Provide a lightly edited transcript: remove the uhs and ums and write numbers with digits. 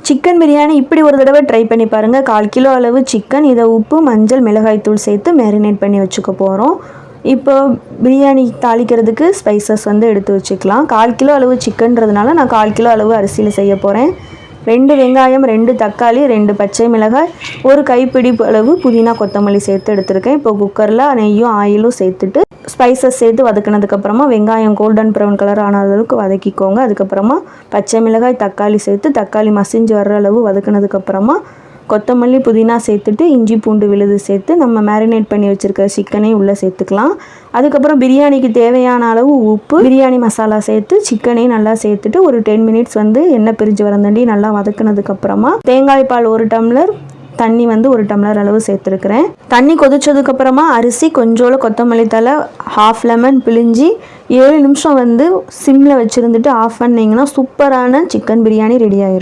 Chicken biryani இப்படி ஒரு தடவை ட்ரை பண்ணி பாருங்கள். 1/4 கிலோ அளவு சிக்கன், இதை உப்பு, மஞ்சள், மிளகாய்த்தூள் சேர்த்து மேரினேட் பண்ணி வச்சுக்க போகிறோம். இப்போ பிரியாணி தாளிக்கிறதுக்கு ஸ்பைசஸ் வந்து எடுத்து வச்சுக்கலாம். 1/4 கிலோ அளவு சிக்கன்றதுனால நான் 1/4 கிலோ அளவு அரிசியில் செய்ய போகிறேன். 2 வெங்காயம், 2 தக்காளி, 2 பச்சை மிளகாய், 1 கைப்பிடி அளவு புதினா கொத்தமல்லி சேர்த்து எடுத்துருக்கேன். இப்போ குக்கரில் நெய்யும் ஆயிலும் சேர்த்துட்டு ஸ்பைசஸ் சேர்த்து வதக்கினதுக்கப்புறமா வெங்காயம் கோல்டன் ப்ரௌன் கலர் ஆன அளவுக்கு வதக்கிக்கோங்க. அதுக்கப்புறமா பச்சை மிளகாய், தக்காளி சேர்த்து தக்காளி மசிஞ்சு வர்ற அளவு வதக்கினதுக்கப்புறமா கொத்தமல்லி, புதினா சேர்த்துட்டு இஞ்சி பூண்டு விழுது சேர்த்து நம்ம மேரினேட் பண்ணி வச்சுருக்க சிக்கனையும் உள்ளே சேர்த்துக்கலாம். அதுக்கப்புறம் பிரியாணிக்கு தேவையான அளவு உப்பு, பிரியாணி மசாலா சேர்த்து சிக்கனையும் நல்லா சேர்த்துட்டு ஒரு 10 மினிட்ஸ் வந்து எண்ணெய் பிரிஞ்சு வரந்தாண்டி நல்லா வதக்கினதுக்கப்புறமா தேங்காய் பால் 1 டம்ளர், தண்ணி வந்து 1 டம்ளர் அளவு சேர்த்துருக்குறேன். தண்ணி கொதிச்சதுக்கப்புறமா அரிசி, கொஞ்சோள கொத்தமல்லி தலை, 1/2 லெமன் பிழிஞ்சி 7 நிமிஷம் வந்து சிம்மில் வச்சுருந்துட்டு ஆஃப் பண்ணிங்கன்னா சூப்பரான சிக்கன் பிரியாணி ரெடி ஆயிரும்.